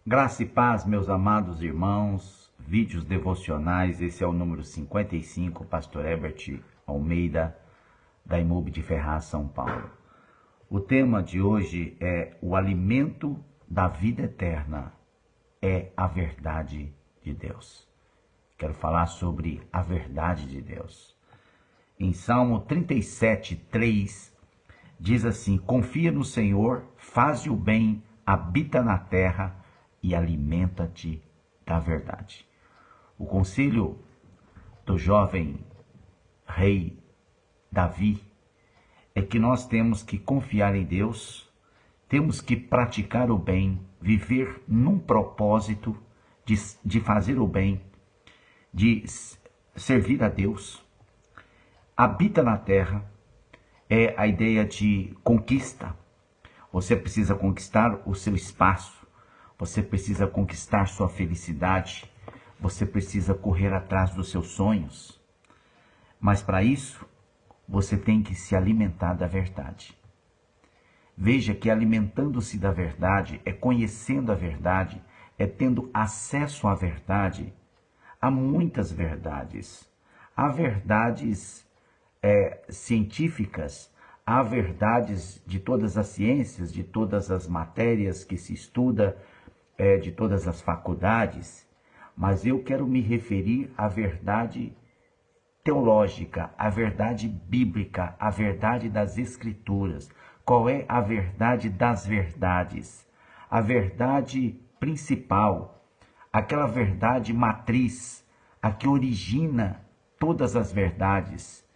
Graça e paz, meus amados irmãos, vídeos devocionais, esse é o número 55, Pastor Herbert Almeida, da Imob de Ferraz, São Paulo. O tema de hoje é o alimento da vida eterna, é a verdade de Deus. Quero falar sobre a verdade de Deus. Em Salmo 37, 3, diz assim: confia no Senhor, faze o bem, habita na terra e alimenta-te da verdade. O conselho do jovem rei Davi é que nós temos que confiar em Deus, temos que praticar o bem, viver num propósito de fazer o bem, de servir a Deus. Habita na terra é a ideia de conquista. Você precisa conquistar o seu espaço. Você precisa conquistar sua felicidade. Você precisa correr atrás dos seus sonhos. Mas para isso, você tem que se alimentar da verdade. Veja que alimentando-se da verdade, é conhecendo a verdade, é tendo acesso à verdade. Há muitas verdades. Há verdades científicas, há verdades de todas as ciências, de todas as matérias que se estuda, de todas as faculdades, mas eu quero me referir à verdade teológica, à verdade bíblica, à verdade das Escrituras. Qual é a verdade das verdades? A verdade principal, aquela verdade matriz, a que origina todas as verdades,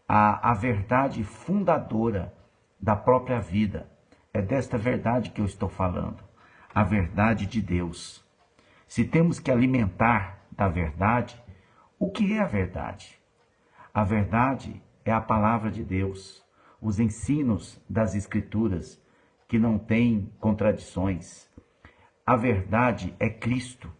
a verdade fundadora da própria vida. É desta verdade que eu estou falando. A verdade de Deus. Se temos que alimentar da verdade, o que é a verdade? A verdade é a palavra de Deus, os ensinos das Escrituras, que não têm contradições. A verdade é Cristo.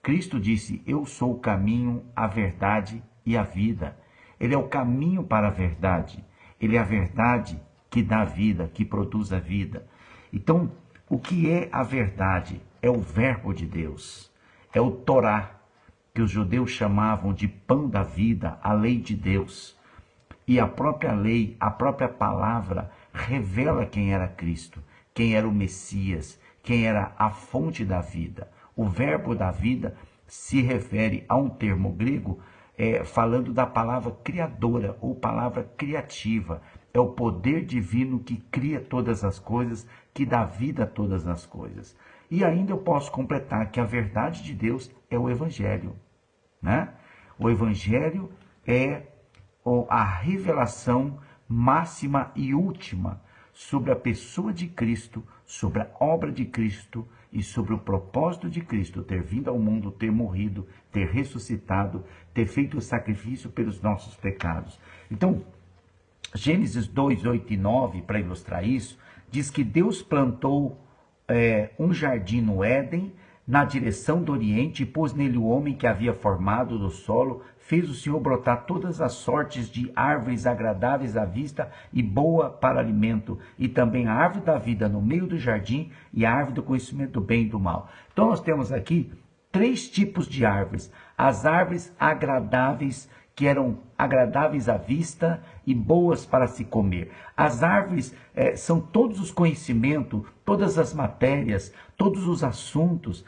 Cristo disse: eu sou o caminho, a verdade e a vida. Ele é o caminho para a verdade. Ele é a verdade que dá vida, que produz a vida. Então, o que é a verdade? É o verbo de Deus. É o Torá, que os judeus chamavam de pão da vida, a lei de Deus. E a própria lei, a própria palavra, revela quem era Cristo, quem era o Messias, quem era a fonte da vida. O verbo da vida se refere a um termo grego, falando da palavra criadora ou palavra criativa. É o poder divino que cria todas as coisas, que dá vida a todas as coisas. E ainda eu posso completar que a verdade de Deus é o Evangelho, né? O Evangelho é a revelação máxima e última sobre a pessoa de Cristo, sobre a obra de Cristo e sobre o propósito de Cristo ter vindo ao mundo, ter morrido, ter ressuscitado, ter feito o sacrifício pelos nossos pecados. Então, Gênesis 2, 8 e 9, para ilustrar isso, diz que Deus plantou um jardim no Éden, na direção do Oriente, e pôs nele o homem que havia formado do solo, fez o Senhor brotar todas as sortes de árvores agradáveis à vista e boa para alimento, e também a árvore da vida no meio do jardim e a árvore do conhecimento do bem e do mal. Então nós temos aqui 3 tipos de árvores. As árvores agradáveis, que eram agradáveis à vista e boas para se comer. As árvores são todos os conhecimentos, todas as matérias, todos os assuntos.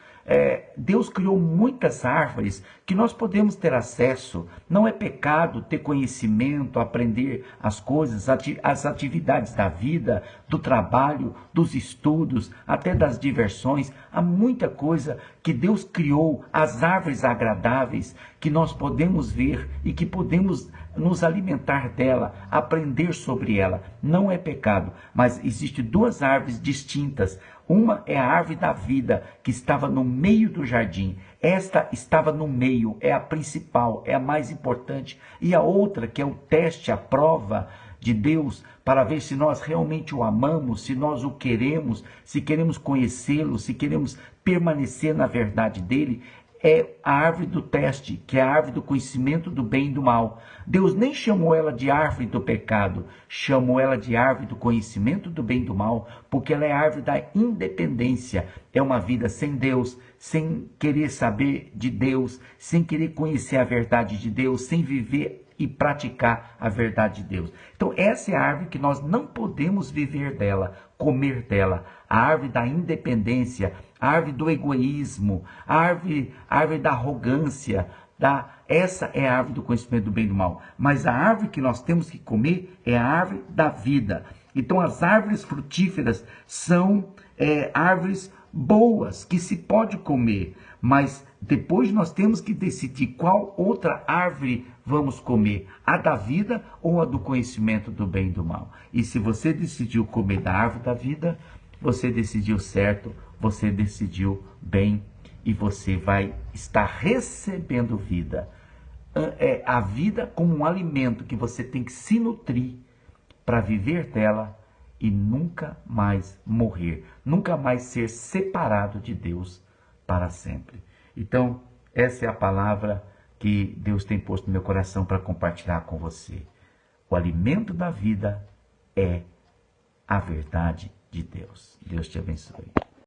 Deus criou muitas árvores que nós podemos ter acesso. Não é pecado ter conhecimento, aprender as coisas, as atividades da vida, do trabalho, dos estudos, até das diversões. Há muita coisa que Deus criou, as árvores agradáveis, que nós podemos ver e que podemos nos alimentar dela, aprender sobre ela. Não é pecado, mas existem 2 árvores distintas. Uma é a árvore da vida, que estava no meio do jardim. Esta estava no meio, é a principal, é a mais importante. E a outra, que é o teste, a prova de Deus, para ver se nós realmente o amamos, se nós o queremos, se queremos conhecê-lo, se queremos permanecer na verdade dele, é a árvore do teste, que é a árvore do conhecimento do bem e do mal. Deus nem chamou ela de árvore do pecado, chamou ela de árvore do conhecimento do bem e do mal, porque ela é a árvore da independência. É uma vida sem Deus, sem querer saber de Deus, sem querer conhecer a verdade de Deus, sem viver e praticar a verdade de Deus. Então essa é a árvore que nós não podemos viver dela, comer dela. A árvore da independência, a árvore do egoísmo, a árvore da arrogância. Essa é a árvore do conhecimento do bem e do mal. Mas a árvore que nós temos que comer é a árvore da vida. Então as árvores frutíferas são árvores boas, que se pode comer, mas depois nós temos que decidir qual outra árvore vamos comer, a da vida ou a do conhecimento do bem e do mal. E se você decidiu comer da árvore da vida, você decidiu certo, você decidiu bem e você vai estar recebendo vida. A vida como um alimento que você tem que se nutrir para viver dela e nunca mais morrer, nunca mais ser separado de Deus para sempre. Então, essa é a palavra que Deus tem posto no meu coração para compartilhar com você. O alimento da vida é a verdade de Deus. Deus te abençoe.